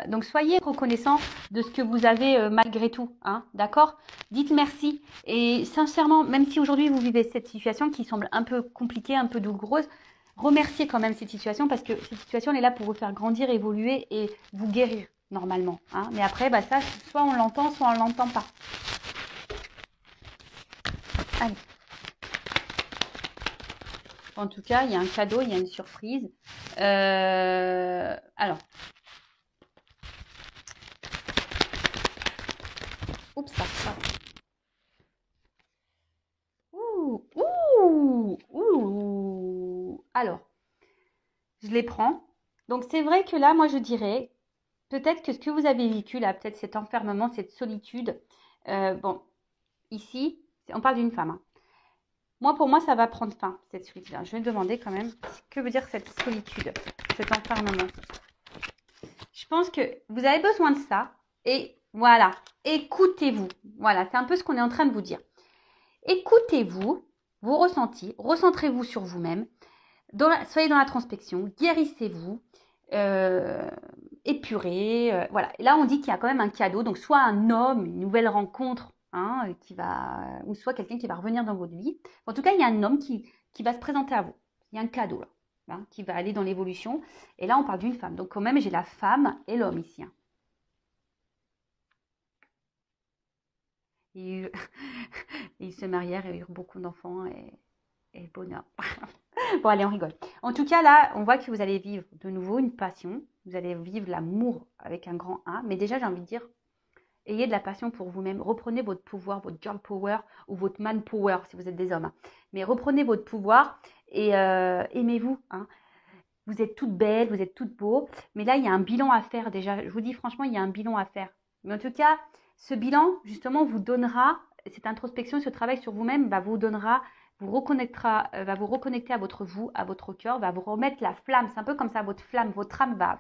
Donc, soyez reconnaissants de ce que vous avez malgré tout, hein, d'accord? Dites merci. Et sincèrement, même si aujourd'hui, vous vivez cette situation qui semble un peu compliquée, un peu douloureuse, remerciez quand même cette situation parce que cette situation, elle est là pour vous faire grandir, évoluer et vous guérir normalement, hein. Mais après, bah ça, soit on l'entend, soit on l'entend pas. Allez. En tout cas, il y a un cadeau, il y a une surprise. Alors. Oups, ça. Ouh. Alors, je les prends. Donc, c'est vrai que là, moi, je dirais, peut-être que ce que vous avez vécu, là, peut-être cet enfermement, cette solitude. Bon, ici, on parle d'une femme, hein. Moi, pour moi, ça va prendre fin, cette solitude. Je vais demander quand même, que veut dire cette solitude, cet enfermement. Je pense que vous avez besoin de ça. Et voilà, écoutez-vous. Voilà, c'est un peu ce qu'on est en train de vous dire. Écoutez-vous, vos ressentis, recentrez-vous sur vous-même. Soyez dans la transpection, guérissez-vous, épurez. Voilà. Et là, on dit qu'il y a quand même un cadeau. Donc, soit un homme, une nouvelle rencontre, hein, ou soit quelqu'un qui va revenir dans votre vie. En tout cas, il y a un homme qui va se présenter à vous. Il y a un cadeau là, hein, qui va aller dans l'évolution. Et là, on parle d'une femme. Donc, quand même, j'ai la femme et l'homme ici, hein. Ils se marièrent et eurent beaucoup d'enfants et bonheur. Bon, allez, on rigole. En tout cas, là, on voit que vous allez vivre de nouveau une passion. Vous allez vivre l'amour avec un grand A. Mais déjà, j'ai envie de dire, ayez de la passion pour vous-même. Reprenez votre pouvoir, votre girl power ou votre man power si vous êtes des hommes, hein. Mais reprenez votre pouvoir et aimez-vous, hein. Vous êtes toutes belles, vous êtes toutes beaux. Mais là, il y a un bilan à faire déjà. Je vous dis franchement, il y a un bilan à faire. Mais en tout cas, ce bilan, justement, vous donnera, cette introspection, ce travail sur vous-même, vous donnera, vous reconnectera, va vous reconnecter à votre vous, à votre cœur, va vous remettre la flamme. C'est un peu comme ça, votre flamme, votre âme va,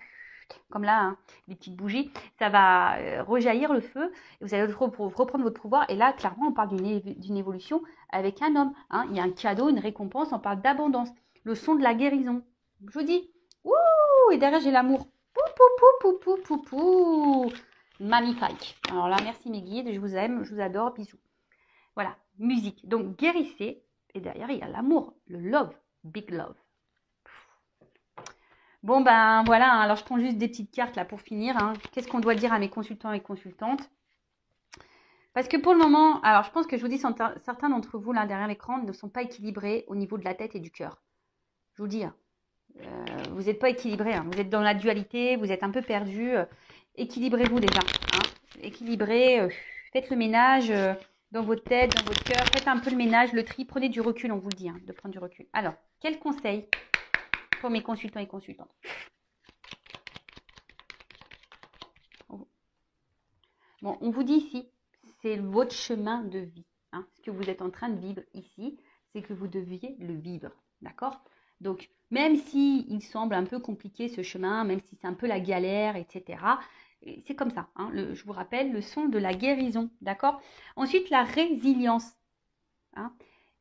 comme là, hein, les petites bougies, ça va rejaillir le feu. Et vous allez reprendre votre pouvoir. Et là, clairement, on parle d'une évolution avec un homme, hein. Il y a un cadeau, une récompense, on parle d'abondance. Le son de la guérison. Je vous dis, ouh, et derrière, j'ai l'amour. Pou, pou, pou, pou, pou, pou, pou. Magnifique. Alors là, merci mes guides, je vous aime, je vous adore, bisous. Voilà, musique. Donc, guérissez. Et derrière, il y a l'amour, le love, big love. Bon, ben voilà, hein. Alors je prends juste des petites cartes là pour finir, hein. Qu'est-ce qu'on doit dire à mes consultants et consultantes? Parce que pour le moment, alors je pense que je vous dis, certains d'entre vous là derrière l'écran ne sont pas équilibrés au niveau de la tête et du cœur. Je vous dis, hein. Vous n'êtes pas équilibré, hein. Vous êtes dans la dualité, vous êtes un peu perdu. Équilibrez-vous déjà, hein. Équilibrez, faites le ménage dans votre tête, dans votre cœur. Faites un peu le ménage, le tri. Prenez du recul, on vous le dit, hein, de prendre du recul. Alors, quel conseil pour mes consultants et consultantes? Bon, on vous dit ici, c'est votre chemin de vie, hein. Ce que vous êtes en train de vivre ici, c'est que vous deviez le vivre, d'accord? Donc, même si il semble un peu compliqué ce chemin, même si c'est un peu la galère, etc., c'est comme ça, hein. Je vous rappelle, le son de la guérison, d'accord? Ensuite, la résilience, hein.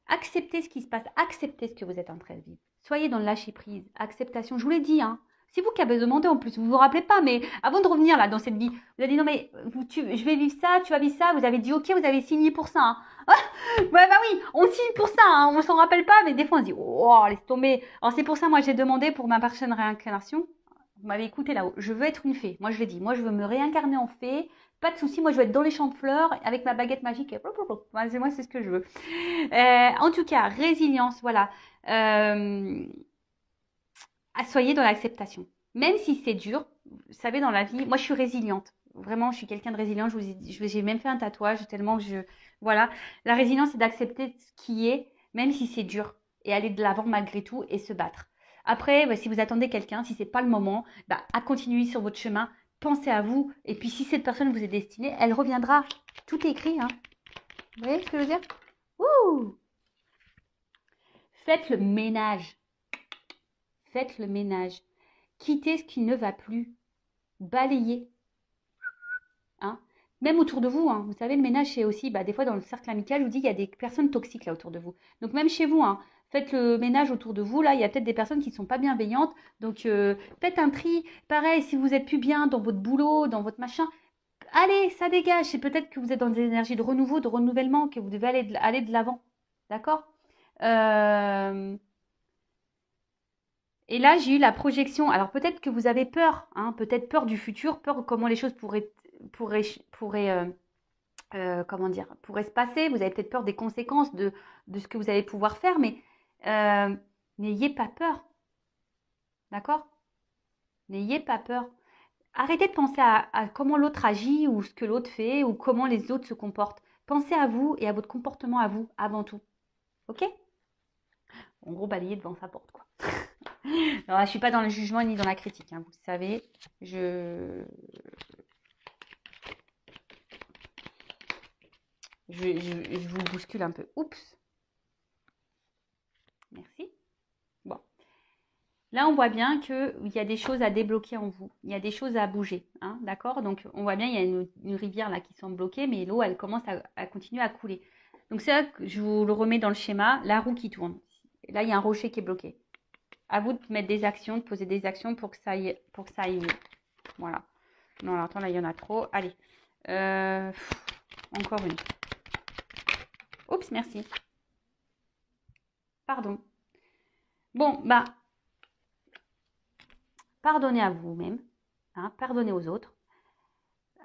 Acceptez ce qui se passe, acceptez ce que vous êtes en train de vivre. Soyez dans le lâcher-prise, acceptation. Je vous l'ai dit, hein. C'est vous qui avez demandé en plus, vous ne vous rappelez pas, mais avant de revenir là dans cette vie, vous avez dit non mais je vais vivre ça, tu vas vivre ça, vous avez dit ok, vous avez signé pour ça, hein. Ouais, bah oui, on signe pour ça, hein, on s'en rappelle pas, mais des fois on se dit oh, laisse tomber. Alors c'est pour ça, moi j'ai demandé pour ma prochaine réincarnation, vous m'avez écouté là-haut, je veux être une fée, moi je l'ai dit, moi je veux me réincarner en fée, pas de souci, moi je veux être dans les champs de fleurs avec ma baguette magique, et moi c'est ce que je veux. En tout cas, résilience, voilà. Soyez dans l'acceptation. Même si c'est dur, vous savez, dans la vie, moi je suis résiliente. Vraiment, je suis quelqu'un de résilient. J'ai même fait un tatouage tellement que voilà. La résilience, c'est d'accepter ce qui est, même si c'est dur, et aller de l'avant malgré tout et se battre. Après, si vous attendez quelqu'un, si c'est pas le moment, à continuer sur votre chemin pensez à vous. Et puis, si cette personne vous est destinée, elle reviendra. Tout est écrit, hein. Vous voyez ce que je veux dire? Ouh! Faites le ménage. Faites le ménage. Quittez ce qui ne va plus. Balayez. Hein. Même autour de vous, hein. Vous savez, le ménage, c'est aussi, des fois dans le cercle amical, je vous dis, il y a des personnes toxiques là autour de vous. Donc même chez vous, hein, faites le ménage autour de vous. Là, il y a peut-être des personnes qui ne sont pas bienveillantes. Donc faites un tri. Pareil, si vous êtes plus bien dans votre boulot, dans votre machin, allez, ça dégage. C'est peut-être que vous êtes dans des énergies de renouveau, de renouvellement, que vous devez aller de l'avant. D'accord. Euh, Et là, j'ai eu la projection. Alors peut-être que vous avez peur, hein, peut-être peur du futur, peur de comment les choses pourraient, pourraient comment dire, pourraient se passer. Vous avez peut-être peur des conséquences de ce que vous allez pouvoir faire, mais euh, n'ayez pas peur, d'accord? N'ayez pas peur. Arrêtez de penser à comment l'autre agit ou ce que l'autre fait ou comment les autres se comportent. Pensez à vous et à votre comportement à vous avant tout, ok? En gros, balayer devant sa porte, quoi. Alors, je ne suis pas dans le jugement ni dans la critique, hein, vous le savez. Je vous bouscule un peu. Oups. Merci. Bon. Là, on voit bien qu'il y a des choses à débloquer en vous. Il y a des choses à bouger. Hein, d'accord? Donc, on voit bien il y a une rivière là qui semble bloquée, mais l'eau, elle commence à continuer à couler. Donc, c'est là que je vous le remets dans le schéma, la roue qui tourne. Et là, il y a un rocher qui est bloqué. À vous de mettre des actions, de poser des actions pour que ça aille mieux. Voilà. Non, alors, attends, là, il y en a trop. Allez. Encore une. Oups, merci. Pardon. Bon, pardonnez à vous-même, hein, pardonnez aux autres,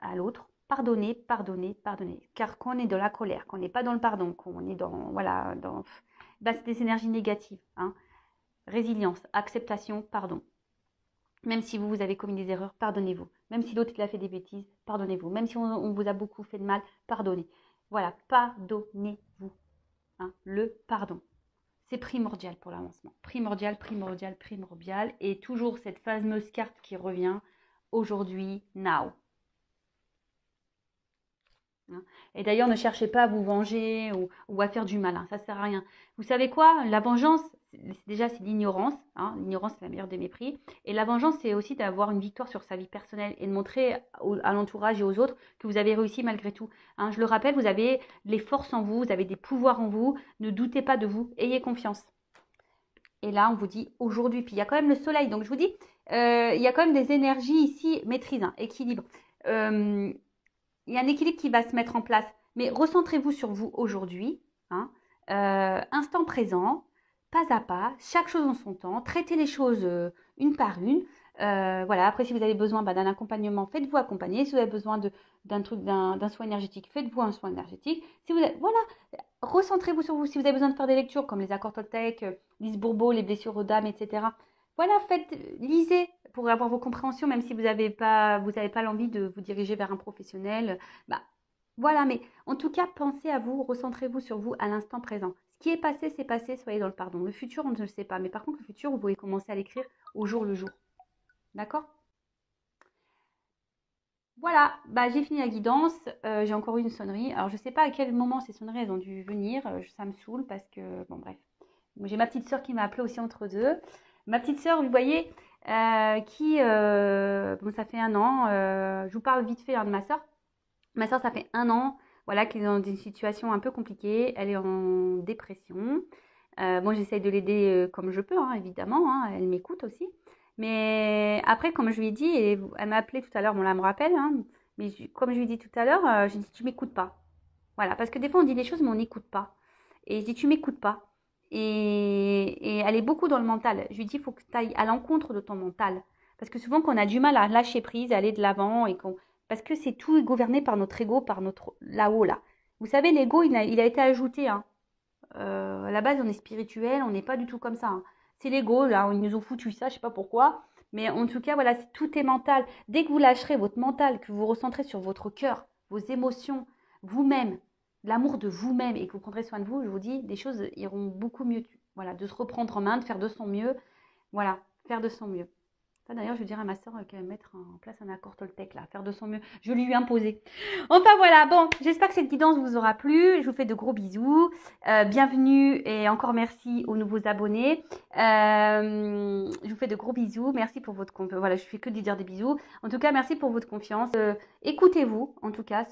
à l'autre, pardonnez, pardonnez, pardonnez. Car quand on est dans la colère, quand on n'est pas dans le pardon, quand on est dans, voilà, c'est des énergies négatives. Hein. Résilience, acceptation, pardon. Même si vous avez commis des erreurs, pardonnez-vous. Même si l'autre il a fait des bêtises, pardonnez-vous. Même si on vous a beaucoup fait de mal, pardonnez. Voilà, pardonnez-vous. Hein, le pardon. C'est primordial pour l'avancement. Primordial, primordial, primordial. Et toujours cette fameuse carte qui revient aujourd'hui, now. Et d'ailleurs, ne cherchez pas à vous venger ou à faire du malin. Ça ne sert à rien. Vous savez quoi? La vengeance, déjà, c'est l'ignorance. Hein. L'ignorance, c'est la meilleure des mépris. Et la vengeance, c'est aussi d'avoir une victoire sur sa vie personnelle et de montrer à l'entourage et aux autres que vous avez réussi malgré tout. Hein, je le rappelle, vous avez les forces en vous, vous avez des pouvoirs en vous. Ne doutez pas de vous. Ayez confiance. Et là, on vous dit aujourd'hui, puis il y a quand même le soleil. Donc, je vous dis, il y a quand même des énergies ici, maîtrise, hein, équilibre. Il y a un équilibre qui va se mettre en place. Mais recentrez-vous sur vous aujourd'hui, hein, instant présent, pas à pas, chaque chose en son temps. Traitez les choses une par une. Voilà. Après, si vous avez besoin d'un accompagnement, faites-vous accompagner. Si vous avez besoin d'un soin énergétique, faites-vous un soin énergétique. Si vous avez, voilà, recentrez-vous sur vous. Si vous avez besoin de faire des lectures comme les accords Toltec, Lise Bourbeau, les blessures aux dames, etc. Voilà, lisez pour avoir vos compréhensions, même si vous avez pas l'envie de vous diriger vers un professionnel. Voilà, mais en tout cas, pensez à vous, recentrez-vous sur vous à l'instant présent. Ce qui est passé, c'est passé, soyez dans le pardon. Le futur, on ne le sait pas. Mais par contre, le futur, vous pouvez commencer à l'écrire au jour le jour. D'accord? Voilà, j'ai fini la guidance. J'ai encore eu une sonnerie. Alors, je ne sais pas à quel moment ces sonneries, elles ont dû venir. Ça me saoule parce que, bon, bref. J'ai ma petite sœur qui m'a appelée aussi entre deux. Ma petite sœur, vous voyez, ça fait 1 an. Je vous parle vite fait, hein, de ma sœur. Ma sœur, ça fait 1 an, voilà, qu'elle est dans une situation un peu compliquée. Elle est en dépression. Moi, j'essaye de l'aider comme je peux, hein, évidemment. Hein, elle m'écoute aussi. Mais après, comme je lui ai dit, et elle m'a appelé tout à l'heure, bon là, elle me rappelle, hein, mais comme je lui ai dit tout à l'heure, j'ai dit, tu m'écoutes pas. Voilà, parce que des fois, on dit des choses, mais on n'écoute pas. Et je dis, tu m'écoutes pas. Et elle est beaucoup dans le mental. Je lui dis, il faut que tu ailles à l'encontre de ton mental. Parce que souvent, qu'on a du mal à lâcher prise, à aller de l'avant, parce que c'est tout gouverné par notre ego, par notre là-haut, là. Vous savez, l'ego, il a été ajouté. Hein. À la base, on est spirituel, on n'est pas du tout comme ça. Hein. C'est l'ego, là, ils nous ont foutu ça, je sais pas pourquoi. Mais en tout cas, voilà, tout est mental. Dès que vous lâcherez votre mental, que vous vous recentrez sur votre cœur, vos émotions, vous-même, l'amour de vous-même et que vous prendrez soin de vous, je vous dis, les choses iront beaucoup mieux. Voilà, de se reprendre en main, de faire de son mieux. Voilà, faire de son mieux. Ça, d'ailleurs, je dirais à ma soeur qu'elle va mettre en place un accord Toltec, là, faire de son mieux. Je vais lui imposer. Enfin, voilà. Bon, j'espère que cette guidance vous aura plu. Je vous fais de gros bisous. Bienvenue et encore merci aux nouveaux abonnés. Je vous fais de gros bisous. Merci pour votre confiance. Voilà, je fais que de dire des bisous. En tout cas, merci pour votre confiance. Écoutez-vous, en tout cas,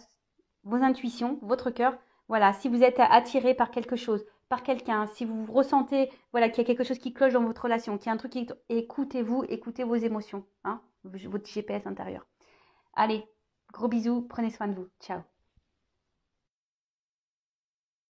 vos intuitions, votre cœur. Voilà, si vous êtes attiré par quelque chose, par quelqu'un, si vous ressentez voilà, qu'il y a quelque chose qui cloche dans votre relation, qu'il y a un truc qui... Écoutez-vous, écoutez vos émotions, hein, votre GPS intérieur. Allez, gros bisous, prenez soin de vous. Ciao.